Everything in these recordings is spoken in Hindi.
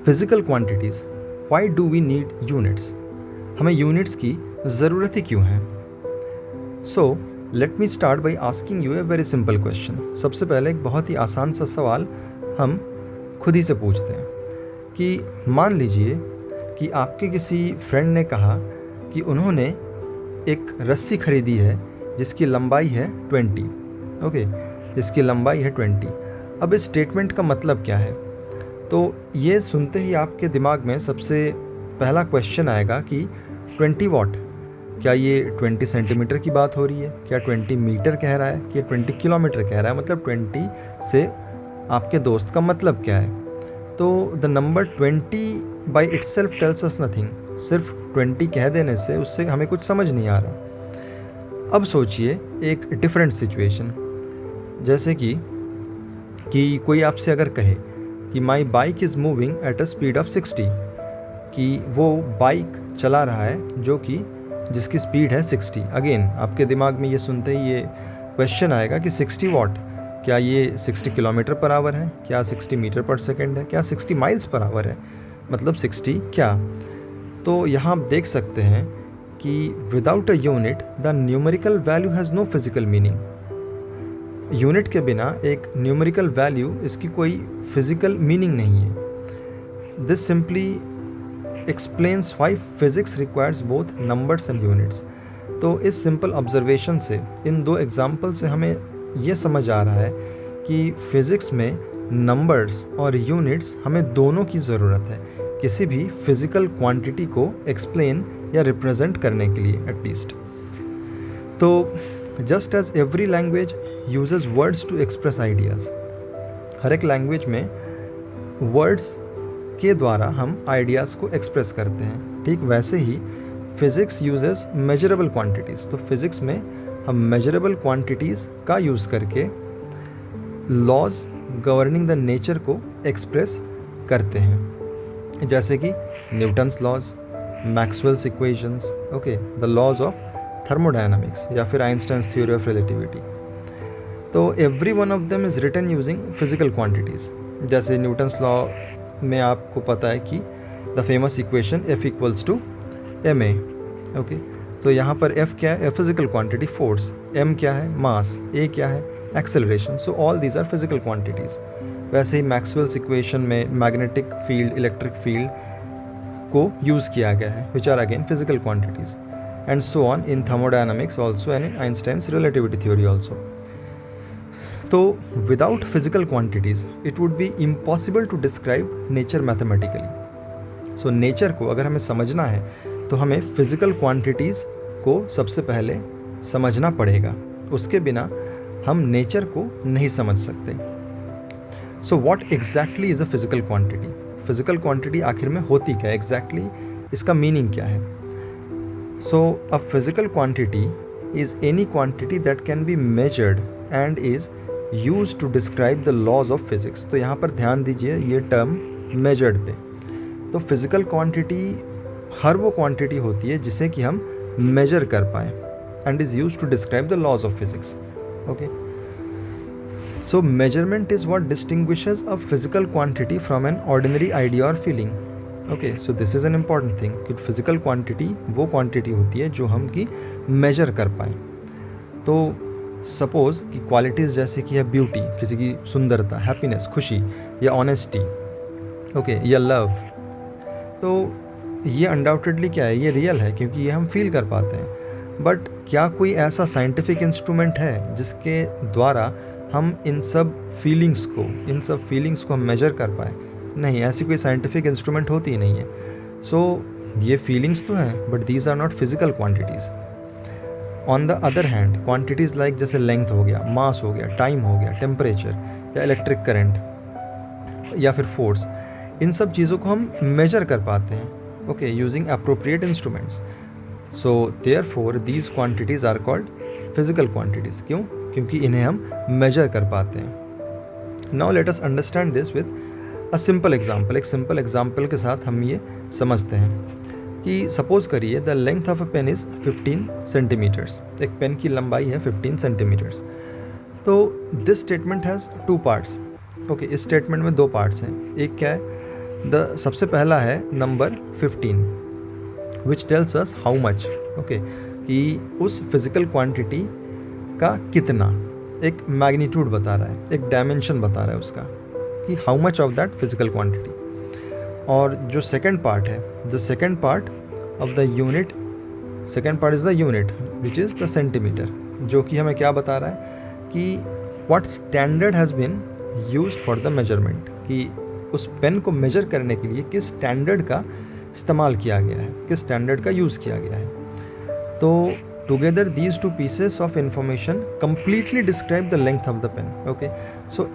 Physical quantities, why do we need units, हमें यूनिट्स की ज़रूरत ही क्यों है। So let me start by asking you a very simple question. सबसे पहले एक बहुत ही आसान सा सवाल हम खुद ही से पूछते हैं कि मान लीजिए कि आपके किसी फ्रेंड ने कहा कि उन्होंने एक रस्सी खरीदी है जिसकी लंबाई है 20, ओके, जिसकी लंबाई है 20। अब इस स्टेटमेंट का मतलब क्या है? तो ये सुनते ही आपके दिमाग में सबसे पहला क्वेश्चन आएगा कि 20 वॉट, क्या ये 20 सेंटीमीटर की बात हो रही है, क्या 20 मीटर कह रहा है, कि 20 किलोमीटर कह रहा है, मतलब 20 से आपके दोस्त का मतलब क्या है। तो the number 20 by itself tells us nothing, सिर्फ 20 कह देने से उससे हमें कुछ समझ नहीं आ रहा। अब सोचिए एक डिफरेंट सिचुएशन, जैसे कि कोई आपसे अगर कहे कि my bike is moving at a speed of 60, कि वो बाइक चला रहा है जो कि जिसकी स्पीड है 60। अगेन आपके दिमाग में ये सुनते ही ये क्वेश्चन आएगा कि 60 वॉट, क्या ये 60 किलोमीटर पर आवर है, क्या 60 मीटर पर सेकेंड है, क्या 60 माइल्स पर आवर है, मतलब 60 क्या। तो यहाँ आप देख सकते हैं कि without a unit the numerical value has no physical meaning. Unit के बिना एक न्यूमेरिकल वैल्यू, इसकी कोई फिजिकल मीनिंग नहीं है। This simply explains Y physics requires both numbers and units. तो इस सिंपल ऑब्जर्वेशन से, इन दो एग्जाम्पल से हमें ये समझ आ रहा है कि फ़िज़िक्स में नंबर्स और यूनिट्स हमें दोनों की ज़रूरत है किसी भी फिज़िकल क्वांटिटी को एक्सप्लेन या रिप्रेजेंट करने के लिए एटलीस्ट। तो just as every language uses words to express ideas, हर एक लैंग्वेज में वर्ड्स के द्वारा हम आइडियाज़ को एक्सप्रेस करते हैं, ठीक वैसे ही फिज़िक्स यूजेस मेजरेबल क्वांटिटीज़। तो फिज़िक्स में हम मेजरेबल क्वांटिटीज़ का यूज़ करके लॉज गवर्निंग द नेचर को एक्सप्रेस करते हैं, जैसे कि Newton's laws, Maxwell's equations, okay, the laws of thermodynamics या फिर आइंस्टाइन्स थ्योरी ऑफ रिलेटिविटी। तो every one of them is written using physical quantities. जैसे न्यूटन्स लॉ में आपको पता है कि the famous equation F equals to ma, okay. तो यहाँ पर F क्या है? फिजिकल क्वांटिटी फोर्स, m क्या है? मास, a क्या है? Acceleration. So all these are physical quantities. वैसे ही मैक्सवेल्स इक्वेशन में मैग्नेटिक फील्ड, इलेक्ट्रिक फील्ड को यूज़ किया गया है, which are again physical quantities, and so on in thermodynamics also and in Einstein's relativity theory also. तो without physical quantities it would be impossible to describe nature mathematically. So nature को अगर हमें समझना है तो हमें फिजिकल क्वांटिटीज़ को सबसे पहले समझना पड़ेगा, उसके बिना हम नेचर को नहीं समझ सकते। So what exactly is a physical quantity? Physical quantity आखिर में होती क्या है एग्जैक्टली, इसका मीनिंग क्या है? So a physical quantity is any quantity that can be measured and is use to describe the laws of physics. तो यहाँ पर ध्यान दीजिए ये टर्म मेजर्ड पे। तो फिज़िकल क्वांटिटी हर वो क्वांटिटी होती है जिसे कि हम मेजर कर पाएँ and is use to describe the laws of physics, okay. So measurement is what distinguishes a physical quantity from an ordinary idea और feeling, okay. So this is an important thing कि फिजिकल क्वांटिटी वो क्वांटिटी होती है जो हम की मेजर कर पाएँ। तो सपोज़ कि क्वालिटीज़ जैसे कि है ब्यूटी, किसी की सुंदरता, हैप्पीनेस, खुशी, या ऑनेस्टी, ओके, या लव, तो ये अनडाउटेडली क्या है, ये रियल है क्योंकि ये हम फील कर पाते हैं। बट क्या कोई ऐसा साइंटिफिक इंस्ट्रूमेंट है जिसके द्वारा हम इन सब फीलिंग्स को हम मेजर कर पाए? नहीं, ऐसी कोई साइंटिफिक इंस्ट्रूमेंट होती ही नहीं है। सो ये फीलिंग्स तो हैं but these are not physical quantities. On the other hand quantities like जैसे लेंथ हो गया, मास हो गया, टाइम हो गया, टेम्परेचर या इलेक्ट्रिक करंट या फिर फोर्स, इन सब चीज़ों को हम मेजर कर पाते हैं, okay, using appropriate instruments. So therefore these quantities are called physical quantities. क्यों? क्योंकि इन्हें हम मेजर कर पाते हैं। Now let us understand this with a simple example. एक सिंपल एग्जाम्पल के साथ हम ये समझते हैं कि सपोज़ करिए the length of a pen is 15 centimetres. एक पेन की लंबाई है 15 सेंटीमीटर्स। तो this statement has 2 parts, okay. इस स्टेटमेंट में 2 पार्ट्स हैं। एक क्या है, सबसे पहला है number 15 which tells us how much, okay, कि उस फिज़िकल क्वांटिटी का कितना, एक मैग्नीट्यूड बता रहा है, एक डायमेंशन बता रहा है उसका कि how much of that physical quantity. और जो सेकंड पार्ट है, the second part of the unit, second part is the unit which is the centimetre, जो कि हमें क्या बता रहा है कि what standard has been used for the measurement, कि उस पेन को मेजर करने के लिए किस स्टैंडर्ड का इस्तेमाल किया गया है, किस स्टैंडर्ड का यूज़ किया गया है। तो together these two pieces of information completely describe the length of the pen, okay. So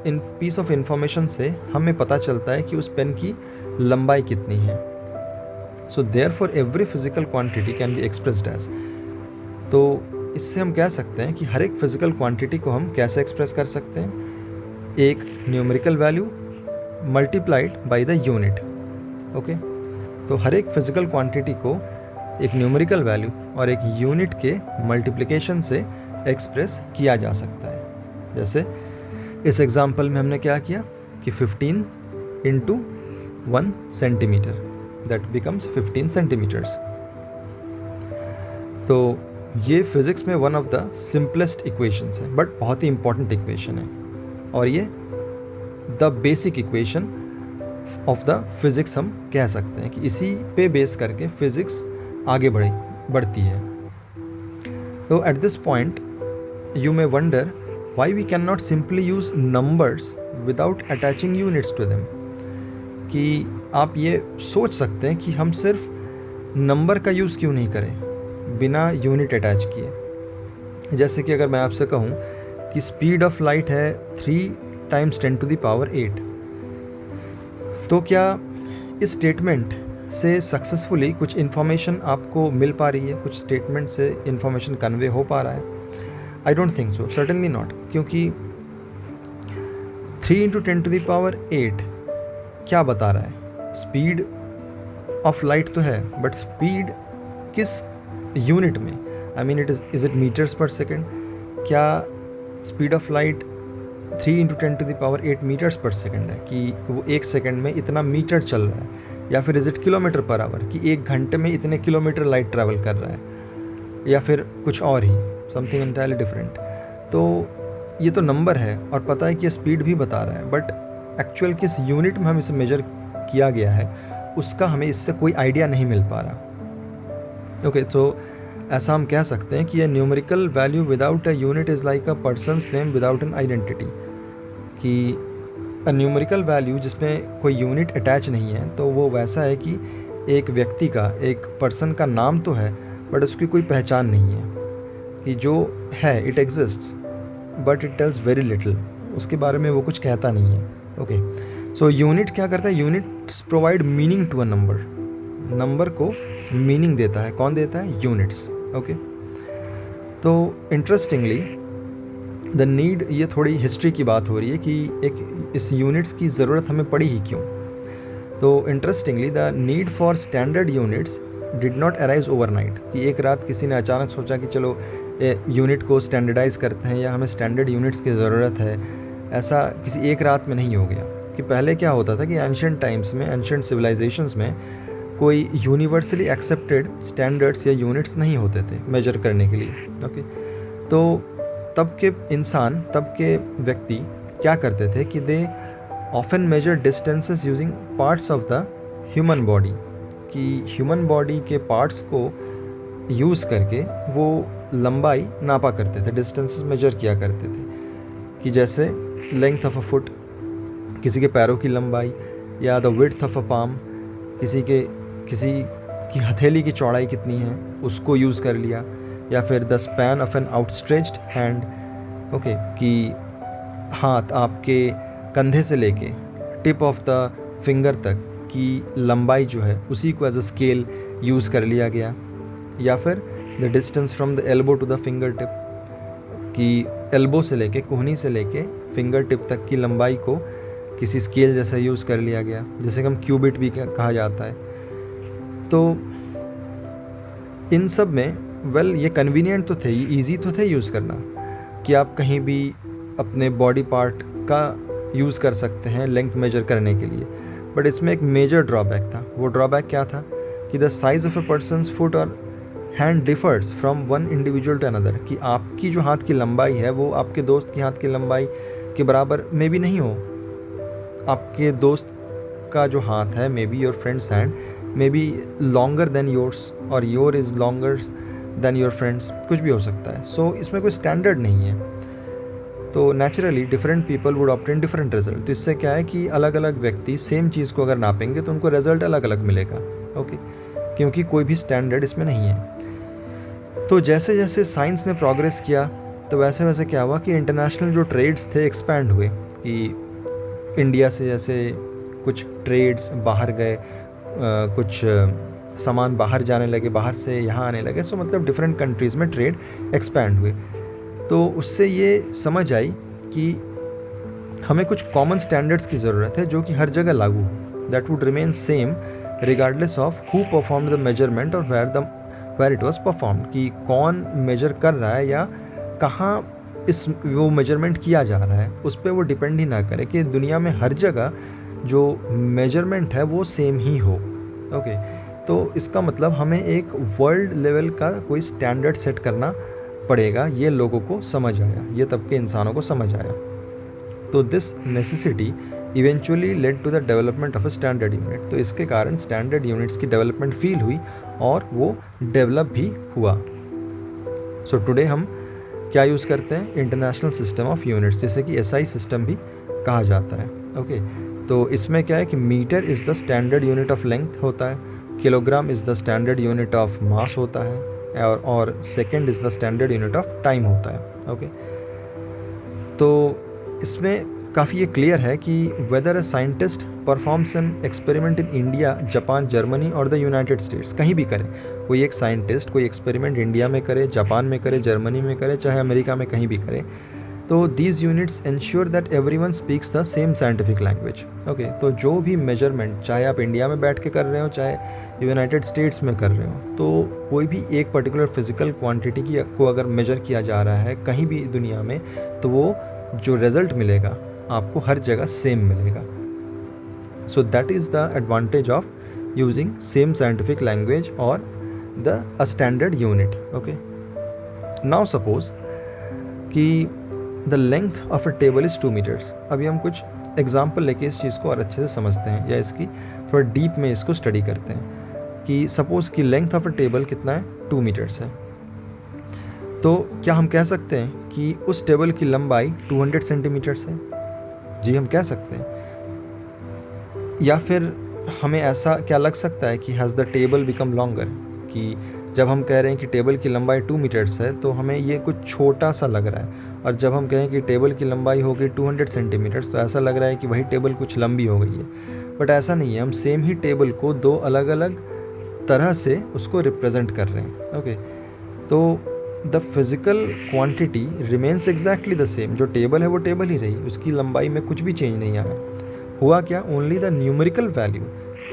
in piece of information से हमें पता चलता है कि उस पेन की लंबाई कितनी है। So therefore every physical quantity can be expressed as, तो इससे हम कह सकते हैं कि हर एक फिजिकल क्वांटिटी को हम कैसे एक्सप्रेस कर सकते हैं, एक numerical value multiplied by the unit, okay. तो हर एक फिजिकल क्वांटिटी को एक न्यूमेरिकल वैल्यू और एक यूनिट के मल्टीप्लिकेशन से एक्सप्रेस किया जा सकता है। जैसे इस एग्जांपल में हमने क्या किया कि 15 into 1 centimetre, that becomes 15 centimetres. तो ये फिज़िक्स में one of the simplest equations है, बट बहुत ही इंपॉर्टेंट इक्वेशन है, और ये the basic equation of the physics हम कह सकते हैं कि इसी पे बेस करके फिज़िक्स आगे बढ़ती है। तो at this point you may wonder why we can not simply use numbers without attaching units to them, कि आप ये सोच सकते हैं कि हम सिर्फ नंबर का यूज़ क्यों नहीं करें बिना यूनिट अटैच किए। जैसे कि अगर मैं आपसे कहूँ कि स्पीड ऑफ लाइट है 3 × 10⁸, तो क्या इस स्टेटमेंट से सक्सेसफुली कुछ इन्फॉर्मेशन आपको मिल पा रही है, कुछ स्टेटमेंट से इन्फॉर्मेशन कन्वे हो पा रहा है? I don't think so, certainly not, क्योंकि 3 × 10⁸ क्या बता रहा है? स्पीड ऑफ लाइट तो है, बट स्पीड किस यूनिट में? I mean is it metres per second? क्या speed of light 3 × 10⁸ metres per second है कि वो 1 सेकेंड में इतना मीटर चल रहा है, या फिर is it kilometre per hour कि 1 घंटे में इतने किलोमीटर लाइट ट्रैवल कर रहा है, या फिर कुछ और ही, समथिंग एंटायरली डिफरेंट। तो ये तो नंबर है और पता है कि ये स्पीड भी बता रहा है, बट एक्चुअल किस यूनिट में हम इसे मेजर किया गया है उसका हमें इससे कोई आइडिया नहीं मिल पा रहा। ओके, तो ऐसा हम कह सकते हैं कि ये numerical value without a unit is like a person's name without an identity, कि अ न्यूमेरिकल वैल्यू जिसमें कोई यूनिट अटैच नहीं है तो वो वैसा है कि एक व्यक्ति का, एक पर्सन का नाम तो है बट उसकी कोई पहचान नहीं है, कि जो है it exists but it tells very little, उसके बारे में वो कुछ कहता नहीं है। ओके, सो यूनिट क्या करता है? Units provide meaning to a number, number को मीनिंग देता है। कौन देता है? यूनिट्स। ओके, तो इंटरेस्टिंगली द नीड, ये थोड़ी हिस्ट्री की बात हो रही है कि एक इस यूनिट्स की ज़रूरत हमें पड़ी ही क्यों। तो interestingly the need for standard units did not arise overnight, कि एक रात किसी ने अचानक सोचा कि चलो यूनिट को स्टैंडर्डाइज करते हैं या हमें स्टैंडर्ड यूनिट्स की ज़रूरत है। ऐसा किसी एक रात में नहीं हो गया। कि पहले क्या होता था कि एंशिएंट टाइम्स में, एंशिएंट सिविलाइजेशंस में कोई यूनिवर्सली एक्सेप्टेड स्टैंडर्ड्स या यूनिट्स नहीं होते थे मेजर करने के लिए। ओके, तो तब के इंसान, तब के व्यक्ति क्या करते थे कि they often measure distances using parts of the human body, कि ह्यूमन बॉडी के पार्ट्स को यूज़ करके वो लंबाई नापा करते थे, डिस्टेंसेस मेजर किया करते थे। कि जैसे लेंथ ऑफ अ फुट, किसी के पैरों की लंबाई, या the width of a palm, किसी की हथेली की चौड़ाई कितनी है उसको यूज़ कर लिया, या फिर the span of an outstretched hand. Okay, कि हाथ आपके कंधे से लेके टिप ऑफ द फिंगर तक की लंबाई जो है उसी को एज अ स्केल यूज़ कर लिया गया। या फिर the distance from the elbow to the finger tip, कि एल्बो से लेके, कोहनी से लेके फिंगर टिप तक की लंबाई को किसी स्केल जैसा यूज़ कर लिया गया, जैसे कि हम क्यूबिट भी कहा जाता है। तो इन सब में ये कन्वीनियंट तो थे, ये ईजी तो थे यूज़ करना, कि आप कहीं भी अपने बॉडी पार्ट का यूज़ कर सकते हैं लेंथ मेजर करने के लिए, बट इसमें एक मेजर ड्रॉबैक था। वो ड्रॉबैक क्या था कि the size of a person's foot और hand differs from one individual to another, कि आपकी जो हाथ की लंबाई है वो आपके दोस्त की हाथ की लंबाई के बराबर में भी नहीं हो। आपके दोस्त का जो हाथ है, may be your friends hand may be longer than yours और your is longer than your friends, कुछ भी हो सकता है। सो इसमें कोई स्टैंडर्ड नहीं है, तो naturally different people would obtain different result. तो इससे क्या है कि अलग अलग व्यक्ति सेम चीज़ को अगर नापेंगे तो उनको रिजल्ट अलग अलग मिलेगा, ओके, क्योंकि कोई भी स्टैंडर्ड इसमें नहीं है। तो जैसे जैसे साइंस ने प्रोग्रेस किया तो वैसे वैसे क्या हुआ कि इंटरनेशनल जो ट्रेड्स थे एक्सपैंड हुए, कि इंडिया से जैसे कुछ ट्रेड्स बाहर गए, कुछ सामान बाहर जाने लगे, बाहर से यहाँ आने लगे। सो मतलब डिफरेंट कंट्रीज़ में ट्रेड एक्सपैंड हुए। तो उससे ये समझ आई कि हमें कुछ कॉमन स्टैंडर्ड्स की ज़रूरत है जो कि हर जगह लागू हो, that would remain same regardless of who perform the measurement और वेयर इट वॉज परफॉर्म, कि कौन मेजर कर रहा है या कहाँ इस वो मेजरमेंट किया जा रहा है, उस पर वो डिपेंड ही ना करे, कि दुनिया में हर जगह जो मेजरमेंट है वो सेम ही हो, ओके। तो इसका मतलब हमें एक वर्ल्ड लेवल का कोई स्टैंडर्ड सेट करना पड़ेगा। ये लोगों को समझ आया, ये तब के इंसानों को समझ आया। तो this necessity eventually led to the development of a standard unit. तो इसके कारण स्टैंडर्ड यूनिट्स की डेवलपमेंट फील हुई और वो डेवलप भी हुआ। सो टुडे हम क्या यूज़ करते हैं? इंटरनेशनल सिस्टम ऑफ यूनिट्स, जैसे कि SI सिस्टम भी कहा जाता है, ओके। तो इसमें क्या है कि metre is the standard unit of length होता है, kilogram is the standard unit of mass होता है, और second is the standard unit of time होता है, ओके। तो इसमें काफ़ी ये क्लियर है कि weather a scientist performs an experiment in India, Japan, Germany और द यूनाइटेड स्टेट्स, कहीं भी करे कोई एक साइंटिस्ट कोई एक्सपेरिमेंट इंडिया में करे, जापान में करे, जर्मनी में करे, चाहे अमेरिका में कहीं भी करे, तो these units ensure that everyone speaks the same scientific language, okay. तो जो भी मेजरमेंट, चाहे आप इंडिया में बैठ के कर रहे हो चाहे यूनाइटेड स्टेट्स में कर रहे हो, तो कोई भी एक पर्टिकुलर फिजिकल क्वांटिटी की को अगर मेजर किया जा रहा है कहीं भी दुनिया में, तो वो जो रिज़ल्ट मिलेगा आपको हर जगह सेम मिलेगा। So that is the advantage of using same scientific language और the standard unit, okay. Now suppose कि the length of a table is 2 metres. अभी हम कुछ एग्जाम्पल लेके इस चीज़ को और अच्छे से समझते हैं, या इसकी थोड़ा डीप में इसको स्टडी करते हैं। कि सपोज़ कि लेंथ ऑफ अ टेबल कितना है? 2 मीटर्स है। तो क्या हम कह सकते हैं कि उस टेबल की लंबाई 200 सेंटीमीटर्स है? जी, हम कह सकते हैं। या फिर हमें ऐसा क्या लग सकता है कि has the table become longer, कि जब हम कह रहे हैं कि टेबल की लंबाई 2 मीटर्स है तो हमें ये कुछ छोटा सा लग रहा है, और जब हम कहें कि टेबल की लंबाई हो गई 200 सेंटीमीटर्स तो ऐसा लग रहा है कि वही टेबल कुछ लंबी हो गई है। बट ऐसा नहीं है, हम सेम ही टेबल को 2 अलग अलग तरह से उसको रिप्रेजेंट कर रहे हैं, ओके। तो the physical quantity remains exactly the same, जो टेबल है वो टेबल ही रही, उसकी लंबाई में कुछ भी चेंज नहीं आया। हुआ क्या? Only the numerical value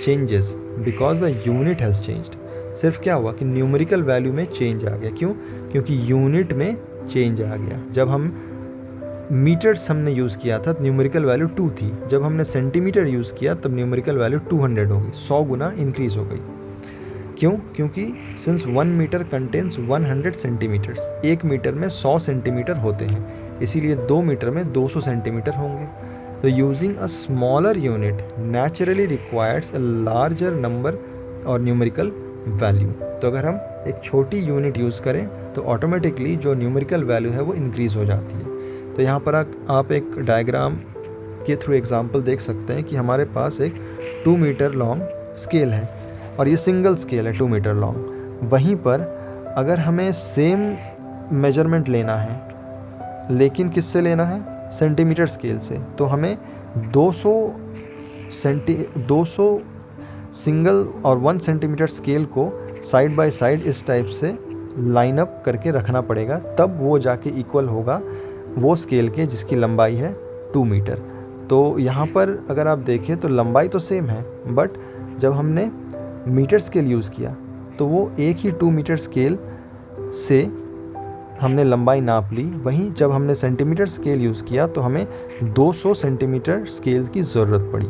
changes because the unit has changed. सिर्फ क्या हुआ कि न्यूमेरिकल वैल्यू में चेंज आ गया। क्यों? क्योंकि यूनिट में चेंज आ गया। जब हम मीटर्स हमने यूज़ किया था न्यूमेरिकल वैल्यू 2 थी, जब हमने सेंटीमीटर यूज़ किया तब न्यूमेरिकल वैल्यू 200 हो गई, 100 गुना इंक्रीज़ हो गई। क्यों? क्योंकि since 1 metre contains 100 centimetres, 1 metre में 100 सेंटीमीटर होते हैं, इसीलिए 2 मीटर में 200 सेंटीमीटर होंगे। तो using a smaller unit naturally requires a larger number और न्यूमेरिकल वैल्यू। तो अगर हम एक छोटी यूनिट यूज़ करें तो ऑटोमेटिकली जो न्यूमेरिकल वैल्यू है वो इंक्रीज़ हो जाती है। तो यहाँ पर आप एक डायग्राम के थ्रू एग्जांपल देख सकते हैं कि हमारे पास एक 2 मीटर लॉन्ग स्केल है और ये सिंगल स्केल है 2 मीटर लॉन्ग। वहीं पर अगर हमें सेम मेजरमेंट लेना है, लेकिन किससे लेना है? सेंटीमीटर स्केल से, तो हमें 200 सिंगल और 1 सेंटीमीटर स्केल को साइड बाय साइड इस टाइप से लाइन अप करके रखना पड़ेगा, तब वो जाके इक्वल होगा वो स्केल के जिसकी लंबाई है 2 मीटर। तो यहाँ पर अगर आप देखें तो लंबाई तो सेम है, बट जब हमने मीटर स्केल यूज़ किया तो वो एक ही 2 मीटर स्केल से हमने लंबाई नाप ली, वहीं जब हमने सेंटीमीटर स्केल यूज़ किया तो हमें 200 सेंटीमीटर स्केल की ज़रूरत पड़ी।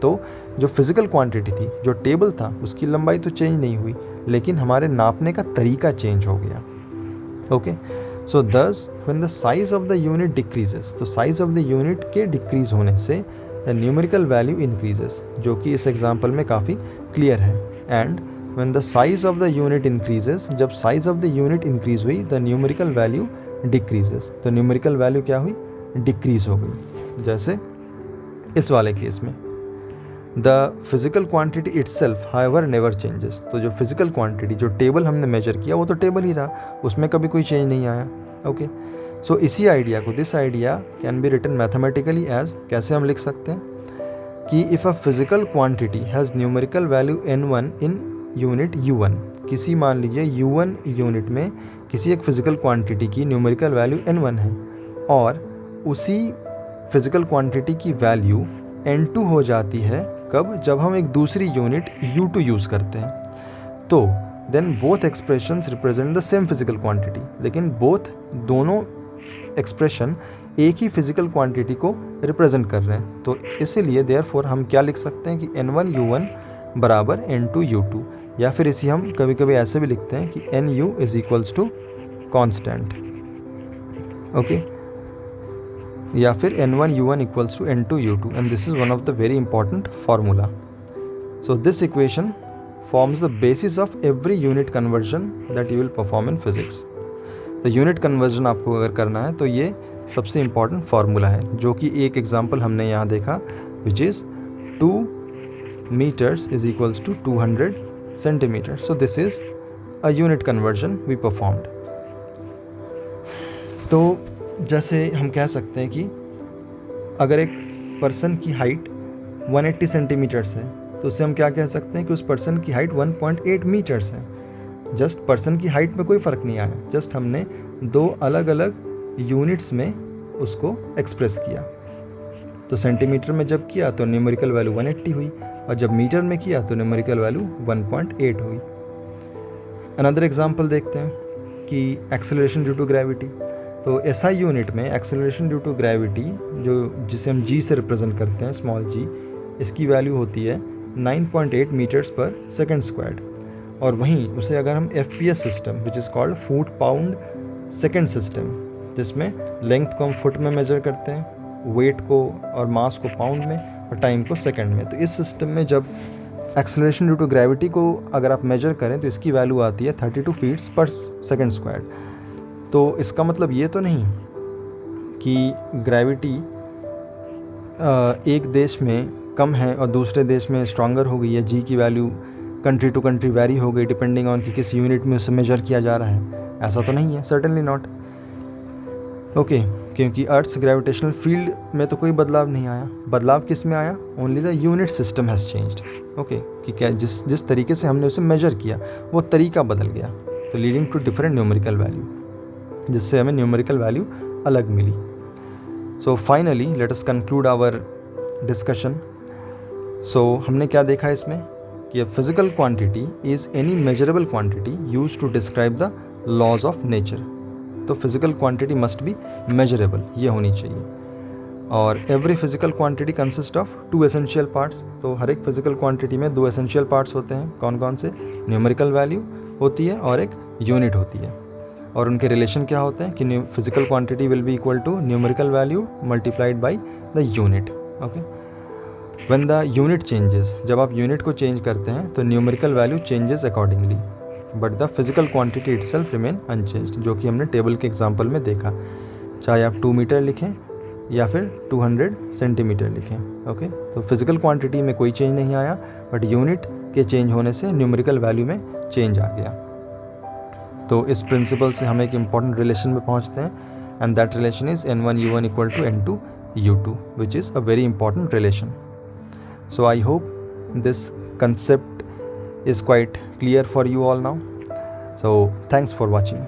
तो जो फिज़िकल क्वांटिटी थी, जो टेबल था, उसकी लंबाई तो चेंज नहीं हुई, लेकिन हमारे नापने का तरीका चेंज हो गया। ओके, सो दस when the size of the unit decreases, तो साइज ऑफ द यूनिट के डिक्रीज होने से द न्यूमेरिकल वैल्यू इंक्रीजेस, जो कि इस एग्जांपल में काफ़ी क्लियर है। And when the size of the unit increases, जब size of the unit increase हुई, द न्यूमेरिकल वैल्यू डिक्रीजेस, तो न्यूमेरिकल वैल्यू क्या हुई, डिक्रीज हो गई। जैसे इस वाले केस में the physical quantity itself however never changes, तो जो फिजिकल क्वांटिटी, जो टेबल हमने मेजर किया वो तो टेबल ही रहा, उसमें कभी कोई चेंज नहीं आया। ओके, सो इसी आइडिया को, this idea can be written mathematically as, कैसे हम लिख सकते हैं कि if a physical quantity has numerical value n1 in unit u1, किसी मान लीजिए u1 यूनिट में किसी एक फिजिकल क्वांटिटी की न्यूमेरिकल वैल्यू n1 है, और उसी फिजिकल क्वांटिटी की वैल्यू n2 हो जाती है, कब, जब हम एक दूसरी यूनिट u2 यूज़ करते हैं, तो then both expressions represent the same physical quantity, लेकिन दोनों एक्सप्रेशन एक ही फिजिकल क्वांटिटी को रिप्रेजेंट कर रहे हैं। तो इसीलिए देयरफॉर हम क्या लिख सकते हैं कि n1 u1 बराबर n2 u2, या फिर इसी हम कभी कभी ऐसे भी लिखते हैं कि nu is equals to constant. Okay, या फिर n1 u1 equals to n2 u2, and this is one of the very important formula. So this equation forms the basis of every unit conversion that you will perform in physics. तो यूनिट कन्वर्जन आपको अगर करना है तो ये सबसे इम्पॉर्टेंट फार्मूला है, जो कि एक एग्जांपल हमने यहाँ देखा, which is 2 meters is equals to 200 centimeters. So this is a unit conversion we performed. तो जैसे हम कह सकते हैं कि अगर एक पर्सन की हाइट 180 सेंटीमीटर्स है, तो उससे हम क्या कह सकते हैं कि उस पर्सन की हाइट 1.8 मीटर्स है। जस्ट पर्सन की हाइट में कोई फ़र्क नहीं आया, जस्ट हमने दो अलग अलग यूनिट्स में उसको एक्सप्रेस किया। तो सेंटीमीटर में जब किया तो न्यूमेरिकल वैल्यू 180 हुई, और जब मीटर में किया तो न्यूमेरिकल वैल्यू 1.8 हुई। अनदर एग्जांपल देखते हैं कि एक्सेलरेशन ड्यू टू ग्रेविटी। तो एसआई यूनिट में एक्सेलरेशन ड्यू टू ग्रेविटी, जिसे हम जी से रिप्रेजेंट करते हैं, स्मॉल जी, इसकी वैल्यू होती है 9.8 मीटर्स पर सेकेंड स्क्वायर्ड। और वहीं उसे अगर हम FPS system, which is called foot pound second system, जिसमें लेंथ को हम फुट में मेजर करते हैं, वेट को और मास को पाउंड में, और टाइम को सेकेंड में, तो इस सिस्टम में जब एक्सेलरेशन ड्यू टू ग्रेविटी को अगर आप मेजर करें तो इसकी वैल्यू आती है 32 फीट्स पर सेकेंड स्क्वायर्ड। तो इसका मतलब ये तो नहीं कि ग्रेविटी एक देश में कम है और दूसरे देश में स्ट्रॉन्गर हो गई है, जी की value country to country vary हो गई डिपेंडिंग ऑन कि किस यूनिट में उसे मेजर किया जा रहा है, ऐसा तो नहीं है, सर्टेनली नॉट। ओके, क्योंकि अर्थ्स ग्रेविटेशनल फील्ड में तो कोई बदलाव नहीं आया। बदलाव किस में आया, only the unit system has changed. Okay, कि क्या जिस तरीके से हमने उसे मेजर किया वो तरीका बदल गया, तो leading to different numerical value, जिससे हमें न्यूमेरिकल वैल्यू अलग मिली। So finally let us conclude our discussion. So हमने क्या देखा इसमें कि a physical quantity is any measurable quantity used to describe the laws of nature. तो physical quantity must be measurable, ये होनी चाहिए। और every physical quantity consist of 2 essential parts. तो हर एक फिजिकल क्वांटिटी में 2 एसेंशियल पार्ट्स होते हैं। कौन कौन से, न्यूमेरिकल वैल्यू होती है और एक यूनिट होती है, और उनके रिलेशन क्या होते हैं कि physical quantity will be equal to numerical value multiplied by the unit. Okay, when the unit changes, जब आप यूनिट को चेंज करते हैं तो numerical value changes accordingly, but the physical quantity itself remain unchanged, जो कि हमने टेबल के एग्जांपल में देखा। चाहे आप 2 मीटर लिखें या फिर 200 सेंटीमीटर लिखें। ओके, तो फिजिकल क्वांटिटी में कोई चेंज नहीं आया, बट यूनिट के चेंज होने से न्यूमेरिकल वैल्यू में चेंज आ गया। तो इस प्रिंसिपल से हम एक इम्पॉर्टेंट रिलेशन में पहुंचते हैं, and that relation is n1 u1 equal to n2 u2, which is a very important relation. So I hope this concept is quite clear for you all now. So thanks for watching.